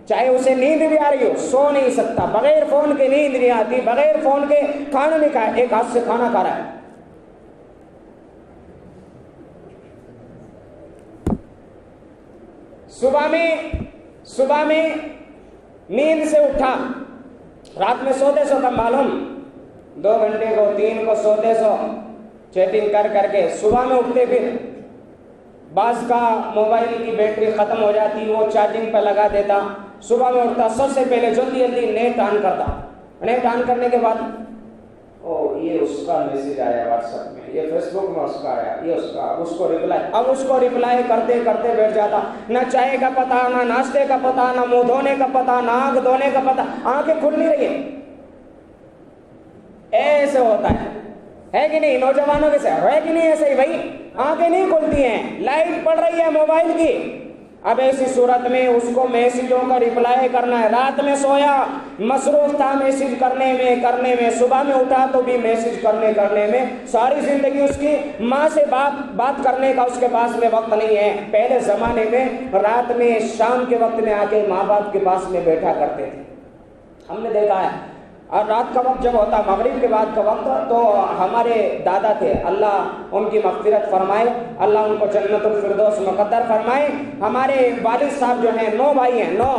چاہے اسے نیند بھی آ رہی ہو، سو نہیں سکتا. بغیر فون کے نیند نہیں آتی، بغیر فون کے کھانا نہیں کھائے، ایک ہاتھ سے کھانا کھا رہا ہے. صبح میں نیند سے اٹھا، رات میں سوتے سو کم معلوم، 2 گھنٹے کو 3 کو سوتے سو چیٹنگ کر کے صبح میں اٹھتے، پھر بعض کا موبائل کی بیٹری ختم ہو جاتی، وہ چارجنگ پہ لگا دیتا. صبح میں اٹھتا، سب سے پہلے جلدی نیٹ آن کرتا. نیٹ آن کرنے کے بعد یہ اس کا میسج آیا واٹس ایپ میں، یہ فیس بک میں اس کا آیا، یہ اس کا، اس کو رپلائی کرتے بیٹھ جاتا. نہ چائے کا پتہ، نہ ناشتے کا پتہ، نہ منہ دھونے کا پتہ، نہ آنکھ دھونے کا پتہ. آنکھیں کھل نہیں رہی ہیں. ایسے ہوتا ہے کہ نہیں؟ نوجوانوں کے ساتھ ہے کہ نہیں ایسے ہی بھائی؟ آنکھیں نہیں کھلتی ہیں، لائٹ پڑ رہی ہے موبائل کی. اب ایسی صورت میں اس کو میسجوں کا رپلائی کرنا ہے. رات میں سویا، مصروف تھا میسج کرنے میں، صبح میں اٹھا تو بھی میسج کرنے میں، ساری زندگی اس کی ماں سے بات کرنے کا اس کے پاس میں وقت نہیں ہے. پہلے زمانے میں رات میں شام کے وقت میں آ کے ماں باپ کے پاس میں بیٹھا کرتے تھے، ہم نے دیکھا ہے. اور رات کا وقت جب ہوتا، مغرب کے بعد کا وقت، تو ہمارے دادا تھے، اللہ ان کی مغفرت فرمائے، اللہ ان کو جنت الفردوس مقدر فرمائے. ہمارے والد صاحب جو ہیں 9 بھائی ہیں، 9،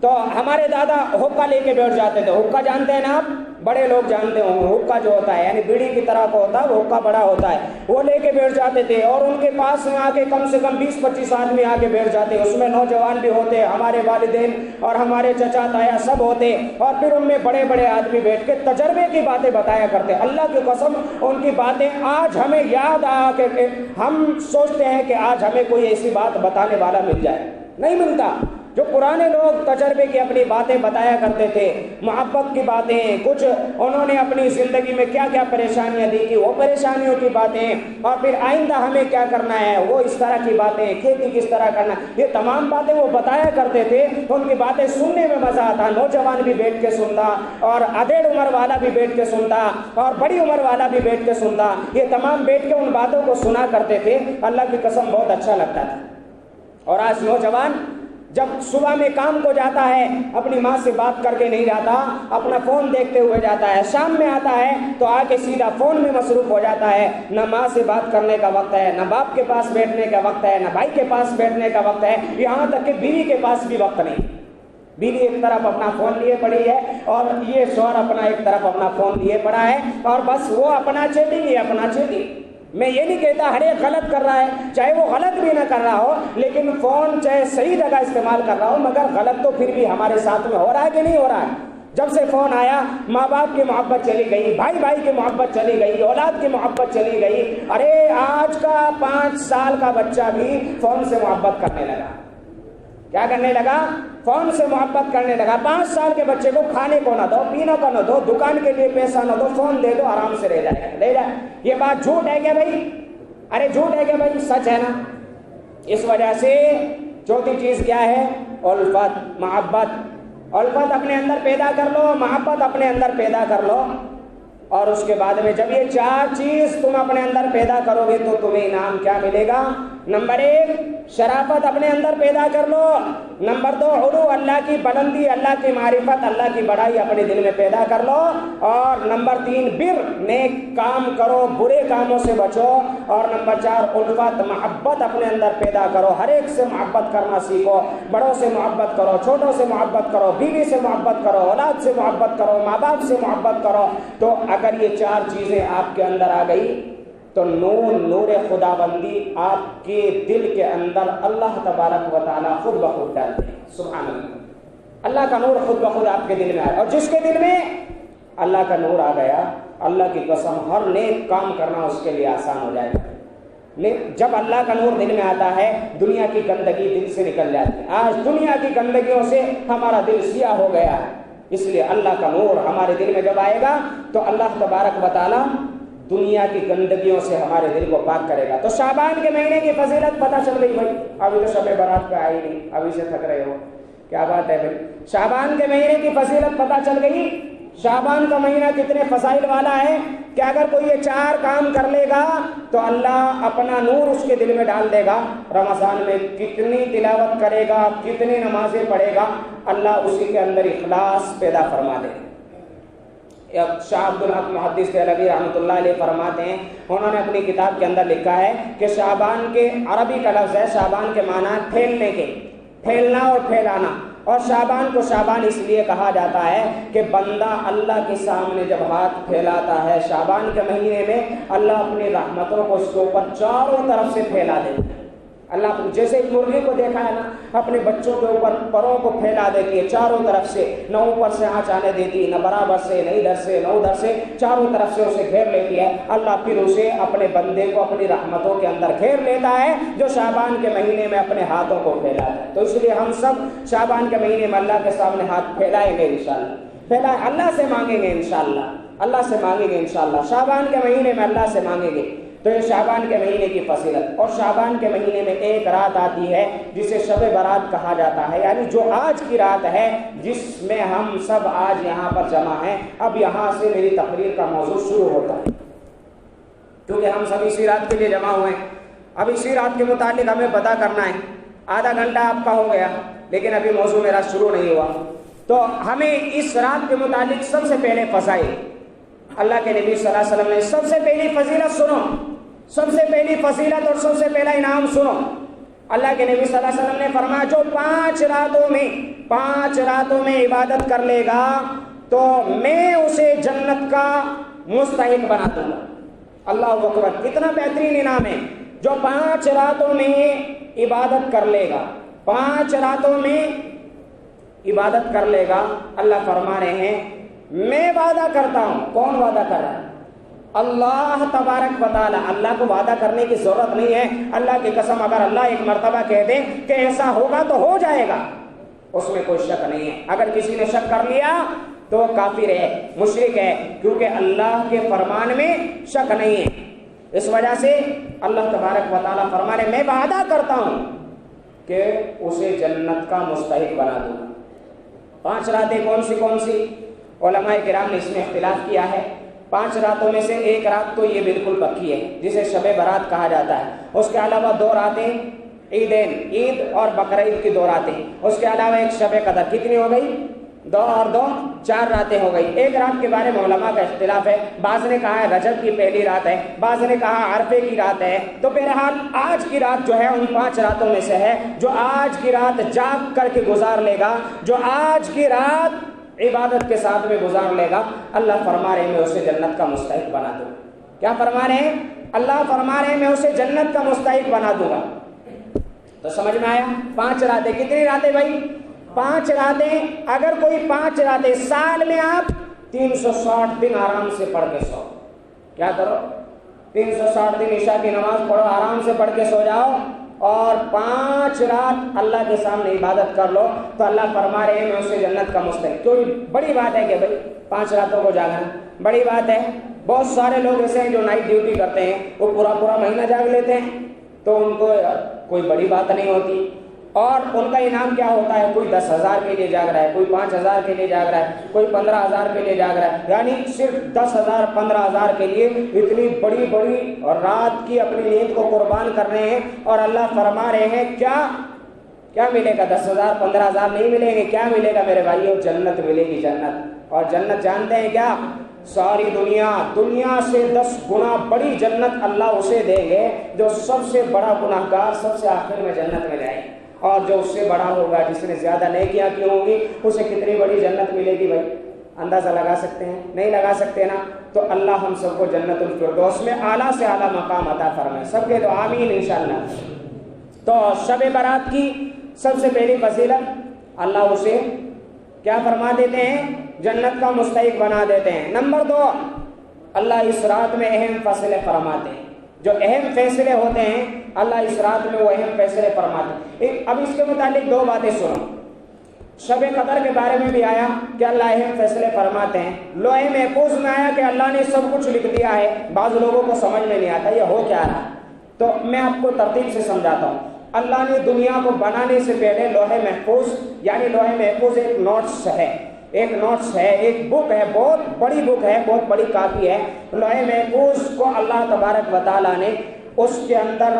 تو ہمارے دادا حقہ لے کے بیٹھ جاتے تھے. حقہ جانتے ہیں نا آپ؟ بڑے لوگ جانتے ہوں گے. حقہ جو ہوتا ہے یعنی بیڑی کی طرح کا ہوتا ہے، وہ حقہ بڑا ہوتا ہے، وہ لے کے بیٹھ جاتے تھے. اور ان کے پاس میں آ کے کم سے کم 20-25 آدمی آ کے بیٹھ جاتے. اس میں نوجوان بھی ہوتے، ہمارے والدین اور ہمارے چچا تایا سب ہوتے. اور پھر ان میں بڑے بڑے آدمی بیٹھ کے تجربے کی باتیں بتایا کرتے. اللہ کی قسم ان کی باتیں آج ہمیں یاد آ کے ہم سوچتے ہیں کہ آج ہمیں کوئی ایسی بات بتانے والا مل جائے، نہیں ملتا. جو پرانے لوگ تجربے کی اپنی باتیں بتایا کرتے تھے، محبت کی باتیں، کچھ انہوں نے اپنی زندگی میں کیا کیا پریشانیاں دی تھی وہ پریشانیوں کی باتیں، اور پھر آئندہ ہمیں کیا کرنا ہے وہ اس طرح کی باتیں، کھیتی کس طرح کرنا، یہ تمام باتیں وہ بتایا کرتے تھے۔ ان کی باتیں سننے میں مزہ آتا، نوجوان بھی بیٹھ کے سنتا اور ادھیڑ عمر والا بھی بیٹھ کے سنتا اور بڑی عمر والا بھی بیٹھ کے سنتا، یہ تمام بیٹھ کے ان باتوں کو سنا کرتے تھے۔ اللہ کی قسم بہت اچھا لگتا تھا۔ اور آج نوجوان جب صبح میں کام کو جاتا ہے اپنی ماں سے بات کر کے نہیں جاتا، اپنا فون دیکھتے ہوئے جاتا ہے، شام میں آتا ہے تو آ کے سیدھا فون میں مصروف ہو جاتا ہے، نہ ماں سے بات کرنے کا وقت ہے، نہ باپ کے پاس بیٹھنے کا وقت ہے، نہ بھائی کے پاس بیٹھنے کا وقت ہے، یہاں تک کہ بیوی کے پاس بھی وقت نہیں۔ بیوی ایک طرف اپنا فون لیے پڑی ہے اور یہ شوہر اپنا ایک طرف اپنا فون لیے پڑا ہے، اور بس وہ اپنا چیٹنگ، یہ اپنا چیٹنگ۔ میں یہ نہیں کہتا ہر ایک غلط کر رہا ہے، چاہے وہ غلط بھی نہ کر رہا ہو، لیکن فون چاہے صحیح جگہ استعمال کر رہا ہو، مگر غلط تو پھر بھی ہمارے ساتھ میں ہو رہا ہے کہ نہیں ہو رہا ہے؟ جب سے فون آیا ماں باپ کی محبت چلی گئی، بھائی بھائی کی محبت چلی گئی، اولاد کی محبت چلی گئی۔ ارے آج کا 5 سال کا بچہ بھی فون سے محبت کرنے لگا۔ کیا کرنے لگا؟ فون سے محبت کرنے لگا۔ 5 سال کے بچے کو کھانے کو نہ دو، پینے کو نہ دو، دکان کے لیے پیسہ نہ دو، فون دے دو، آرام سے رہ جائے، لے جائے۔ یہ بات جھوٹ ہے کیا بھائی؟ ارے جھوٹ ہے کیا بھائی؟ سچ ہے نا؟ اس وجہ سے چوتھی چیز کیا ہے؟ الفت، محبت۔ الفت اپنے اندر پیدا کر لو، محبت اپنے اندر پیدا کر لو، اور اس کے بعد میں جب یہ 4 چیز تم اپنے اندر پیدا کرو گے تو تمہیں انعام کیا ملے گا؟ نمبر 1 شرافت اپنے اندر پیدا کر لو، نمبر 2 علو، اللہ کی بلندی، اللہ کی معرفت، اللہ کی بڑائی اپنے دل میں پیدا کر لو، اور نمبر 3 بر، نیک کام کرو، برے کاموں سے بچو، اور نمبر 4 الفت، محبت اپنے اندر پیدا کرو، ہر ایک سے محبت کرنا سیکھو، بڑوں سے محبت کرو، چھوٹوں سے محبت کرو، بیوی سے محبت کرو، اولاد سے محبت کرو، ماں باپ سے محبت کرو۔ تو اگر یہ 4 چیزیں آپ کے اندر آ گئی تو نور خداوندی آپ کے دل کے اندر اللہ تبارک و تعالیٰ خود بخود ڈالتے ہیں۔ سبحان اللہ، اللہ کا نور خود بخود آپ کے دل میں آیا، اور جس کے دل میں اللہ کا نور آ گیا، اللہ کی قسم ہر نیک کام کرنا اس کے لیے آسان ہو جائے گا۔ جب اللہ کا نور دل میں آتا ہے دنیا کی گندگی دل سے نکل جاتی ہے۔ آج دنیا کی گندگیوں سے ہمارا دل سیاہ ہو گیا ہے، اس لیے اللہ کا نور ہمارے دل میں جب آئے گا تو اللہ تبارک و تعالیٰ دنیا کی گندگیوں سے ہمارے دل کو پاک کرے گا۔ تو شعبان کے مہینے کی فضیلت پتہ چل گئی بھائی، ابھی تو شب برات پہ آئی نہیں، ابھی سے تھک رہے ہو، کیا بات ہے بھائی؟ شعبان کے مہینے کی فضیلت پتہ چل گئی۔ شعبان کا مہینہ کتنے فضائل والا ہے کہ اگر کوئی یہ 4 کام کر لے گا تو اللہ اپنا نور اس کے دل میں ڈال دے گا۔ رمضان میں کتنی تلاوت کرے گا، کتنی نمازیں پڑھے گا، اللہ اسی کے اندر اخلاص پیدا فرما دے گا۔ شاہ عبد الحق محدث دہلوی رحمۃ اللہ علیہ فرماتے ہیں، انہوں نے اپنی کتاب کے اندر لکھا ہے کہ شعبان کے عربی کا لفظ ہے، شعبان کے معنی پھیلنے کے، پھیلنا اور پھیلانا، اور شعبان کو شعبان اس لیے کہا جاتا ہے کہ بندہ اللہ کے سامنے جب ہاتھ پھیلاتا ہے شعبان کے مہینے میں، اللہ اپنی رحمتوں کو اس کے اوپر چاروں طرف سے پھیلا دیتا ہے۔ اللہ جیسے ایک مرغی کو دیکھا ہے نا، اپنے بچوں کے اوپر پروں کو پھیلا دیتی ہے چاروں طرف سے، نہ اوپر سے آنچ آنے دیتی، نہ برابر سے، نہ ادھر سے نہ ادھر سے، چاروں طرف سے اسے گھیر لیتی ہے۔ اللہ پھر اسے اپنے بندے کو اپنی رحمتوں کے اندر گھیر لیتا ہے جو شعبان کے مہینے میں اپنے ہاتھوں کو پھیلاتا ہے۔ تو اس لیے ہم سب شعبان کے مہینے میں اللہ کے سامنے ہاتھ پھیلائیں گے انشاءاللہ، اللہ سے مانگیں گے انشاءاللہ، اللہ سے مانگیں گے انشاءاللہ، شعبان کے مہینے میں اللہ سے مانگیں گے۔ تو یہ شعبان کے مہینے کی فضیلت، اور شعبان کے مہینے میں ایک رات آتی ہے جسے شب برات کہا جاتا ہے، یعنی جو آج کی رات ہے جس میں ہم سب آج یہاں پر جمع ہیں۔ اب یہاں سے میری تقریر کا موضوع شروع ہوتا ہے، کیونکہ ہم سب اسی رات کے لیے جمع ہوئے ہیں۔ اب اسی رات کے متعلق ہمیں پتہ کرنا ہے۔ آدھا گھنٹہ آپ کا ہو گیا لیکن ابھی موضوع میرا شروع نہیں ہوا، تو ہمیں اس رات کے متعلق سب سے پہلے فضائل، اللہ کے نبی صلی اللہ علیہ وسلم نے سب سے پہلی فضیلت سنو، سب سے پہلی فضیلت اور سب سے پہلا انعام سنو۔ اللہ کے نبی صلی اللہ علیہ وسلم نے فرمایا جو 5 راتوں میں عبادت کر لے گا تو میں اسے جنت کا مستحق بنا دوں گا۔ اللہ اکبر، کتنا بہترین انعام ہے۔ جو 5 راتوں میں عبادت کر لے گا، 5 راتوں میں عبادت کر لے گا، اللہ فرما رہے ہیں میں وعدہ کرتا ہوں۔ کون وعدہ کر رہا ہے؟ اللہ تبارک و تعالی۔ اللہ کو وعدہ کرنے کی ضرورت نہیں ہے، اللہ کی قسم اگر اللہ ایک مرتبہ کہہ دے کہ ایسا ہوگا تو ہو جائے گا، اس میں کوئی شک نہیں ہے. اگر کسی نے شک کر لیا تو کافر ہے، مشرک ہے، کیونکہ اللہ کے فرمان میں شک نہیں ہے. اس وجہ سے اللہ تبارک و تعالیٰ فرما رہے میں وعدہ کرتا ہوں کہ اسے جنت کا مستحق بنا دوں گا. 5 راتیں کون سی؟ علماء کرام نے اس میں اختلاف کیا ہے. 5 راتوں میں سے ایک رات تو یہ بالکل پکی ہے جسے شب برات کہا جاتا ہے. اس کے علاوہ 2 راتیں عیدین، عید اور بقرعید کی 2 راتیں. اس کے علاوہ ایک شب قدر. کتنی ہو گئی؟ 2 اور 2 4 راتیں ہو گئی. ایک رات کے بارے میں علماء کا اختلاف ہے. بعض نے کہا ہے رجب کی پہلی رات ہے، بعض نے کہا عرفے کی رات ہے. تو بہرحال آج کی رات جو ہے ان 5 راتوں میں سے ہے. جو آج کی رات جاگ کر کے گزار لے گا، جو آج کی رات عبادت کے ساتھ میں گزار لے گا، اللہ فرما رہے ہیں میں اسے جنت کا مستحق بنا دوں. کیا فرما رہے ہیں؟ اللہ فرما رہے ہیں میں اسے جنت کا مستحق بنا دوں گا. تو سمجھ میں آیا؟ 5 راتیں. کتنی راتیں بھائی؟ 5 راتیں. اگر کوئی 5 راتیں سال میں آپ 360 دن آرام سے پڑھ کے سو. کیا کرو؟ 360 دن عشاء کی نماز پڑھو، آرام سے پڑھ کے سو جاؤ اور 5 رات اللہ کے سامنے عبادت کر لو تو اللہ فرما رہے ہیں میں اسے جنت کا مستحق. کوئی بڑی بات ہے کہ بھائی 5 راتوں کو جاگنا بڑی بات ہے. بہت سارے لوگ ایسے ہیں جو نائٹ ڈیوٹی کرتے ہیں، وہ پورا مہینہ جاگ لیتے ہیں تو ان کو کوئی بڑی بات نہیں ہوتی. اور ان کا انعام کیا ہوتا ہے؟ کوئی 10,000 کے لیے جاگ رہا ہے، کوئی 5,000 کے لیے جاگ رہا ہے، کوئی 15,000 کے لیے جاگ رہا ہے. یعنی صرف 10,000 15,000 کے لیے اتنی بڑی اور رات کی اپنی نیند کو قربان کر رہے ہیں. اور اللہ فرما رہے ہیں کیا ملے گا؟ 10,000 15,000 نہیں ملیں گے. کیا ملے گا میرے بھائیو؟ جنت ملے گی، جنت. اور جنت جانتے ہیں کیا؟ ساری دنیا سے 10 گنا بڑی جنت اللہ اسے دیں گے جو سب سے بڑا گناہ گار سب سے آخر میں جنت میں جائے. اور جو اس سے بڑا ہوگا، جس نے زیادہ نیکیاں کی ہوں گی، اسے کتنی بڑی جنت ملے گی بھائی؟ اندازہ لگا سکتے ہیں؟ نہیں لگا سکتے نا. تو اللہ ہم سب کو جنت الفردوس میں اعلیٰ سے اعلیٰ مقام عطا فرمائے. سب کے تو آمین انشاءاللہ. تو شب برات کی سب سے پہلی فضیلت اللہ اسے کیا فرما دیتے ہیں؟ جنت کا مستحق بنا دیتے ہیں. نمبر 2، اللہ اس رات میں اہم فیصلے فرماتے ہیں. جو اہم فیصلے ہوتے ہیں اللہ اس رات میں وہ اہم فیصلے فرماتے ہیں. اب اس کے متعلق 2 باتیں سنو. شب قدر کے بارے میں بھی آیا کہ اللہ اہم فیصلے فرماتے ہیں. لوح محفوظ میں آیا کہ اللہ نے سب کچھ لکھ دیا ہے. بعض لوگوں کو سمجھ میں نہیں آتا یہ ہو کیا رہا. تو میں آپ کو ترتیب سے سمجھاتا ہوں. اللہ نے دنیا کو بنانے سے پہلے لوح محفوظ، یعنی لوح محفوظ ایک نوٹس ہے، ایک بک ہے، بہت بڑی بک ہے، بہت بڑی کاپی ہے. لوح محفوظ کو اللہ تبارک و تعالیٰ نے اس کے اندر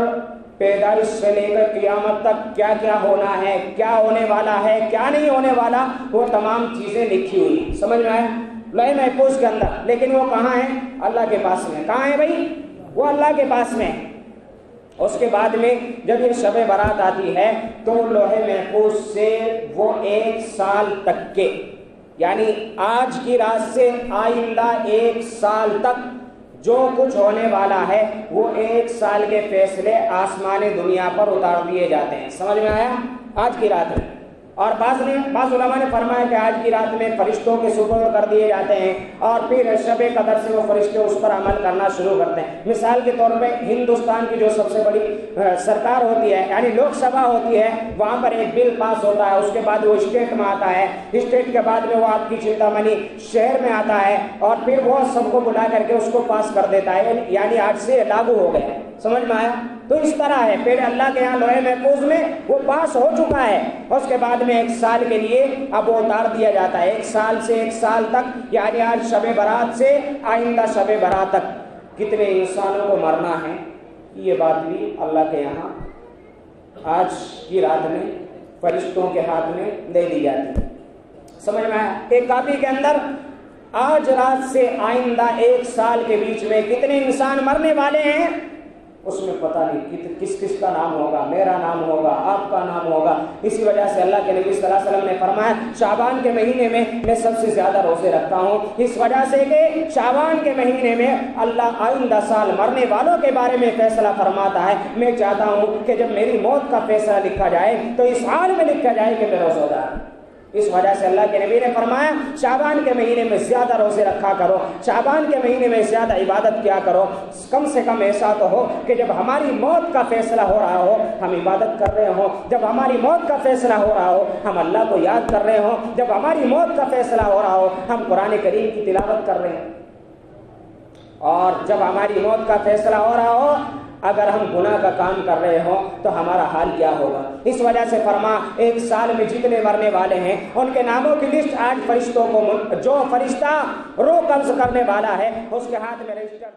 پیدائش سے لے کر قیامت تک کیا کیا ہونا ہے، کیا ہونے والا ہے، کیا نہیں ہونے والا، وہ تمام چیزیں لکھی ہوئی. سمجھ میں آیا؟ لوح محفوظ کے اندر. لیکن وہ کہاں ہے؟ اللہ کے پاس میں. کہاں ہے بھائی؟ وہ اللہ کے پاس میں. اس کے بعد میں جب یہ شب برات آتی ہے تو لوح محفوظ سے وہ 1 سال تک کے، یعنی آج کی رات سے آئندہ 1 سال تک جو کچھ ہونے والا ہے وہ 1 سال کے فیصلے آسمان دنیا پر اتار دیے جاتے ہیں. سمجھ میں آیا؟ آج کی رات میں. اور بعض علماء نے فرمایا کہ آج کی رات میں فرشتوں کے سپرد کر دیے جاتے ہیں اور پھر شب قدر سے وہ فرشتے اس پر عمل کرنا شروع کرتے ہیں. مثال کے طور پہ ہندوستان کی جو سب سے بڑی سرکار ہوتی ہے، یعنی لوک سبھا ہوتی ہے، وہاں پر ایک بل پاس ہوتا ہے. اس کے بعد وہ اسٹیٹ میں آتا ہے، اسٹیٹ کے بعد میں وہ آپ کی چنتامنی شہر میں آتا ہے اور پھر وہ سب کو بلا کر کے اس کو پاس کر دیتا ہے، یعنی آج سے لاگو ہو گیا. سمجھ میں آیا؟ تو اس طرح ہے. پہلے اللہ کے یہاں لوح محفوظ میں وہ پاس ہو چکا ہے، اس کے بعد میں 1 سال کے لیے اب وہ اتار دیا جاتا ہے. 1 سال سے 1 سال تک، یعنی آج شب برات سے آئندہ شب برات تک کتنے انسانوں کو مرنا ہے، یہ بات بھی اللہ کے یہاں آج کی رات میں فرشتوں کے ہاتھ میں دے دی جاتی ہے. سمجھ میں آیا؟ ایک کاپی کے اندر آج رات سے آئندہ 1 سال کے بیچ میں کتنے انسان مرنے والے ہیں اس میں پتہ نہیں کس کا نام ہوگا. میرا نام ہوگا، آپ کا نام ہوگا. اسی وجہ سے اللہ کے نبی صلی اللہ علیہ وسلم نے فرمایا شعبان کے مہینے میں سب سے زیادہ روزے رکھتا ہوں، اس وجہ سے کہ شعبان کے مہینے میں اللہ آئندہ سال مرنے والوں کے بارے میں فیصلہ فرماتا ہے. میں چاہتا ہوں کہ جب میری موت کا فیصلہ لکھا جائے تو اس حال میں لکھا جائے کہ میں روزہ دار. اس وجہ سے اللہ کے نبی نے فرمایا شعبان کے مہینے میں زیادہ روزے رکھا کرو، شعبان کے مہینے میں زیادہ عبادت کیا کرو، کم سے کم ایسا تو ہو کہ جب ہماری موت کا فیصلہ ہو رہا ہو ہم عبادت کر رہے ہوں، جب ہماری موت کا فیصلہ ہو رہا ہو ہم اللہ کو یاد کر رہے ہوں، جب ہماری موت کا فیصلہ ہو رہا ہو ہم قرآن کریم کی تلاوت کر رہے ہیں، اور جب ہماری موت کا فیصلہ ہو رہا ہو اگر ہم گناہ کا کام کر رہے ہوں تو ہمارا حال کیا ہوگا۔ اس وجہ سے فرما ایک سال میں جتنے مرنے والے ہیں ان کے ناموں کی لسٹ آج فرشتوں کو، جو فرشتہ روح قبض کرنے والا ہے اس کے ہاتھ میں رجسٹر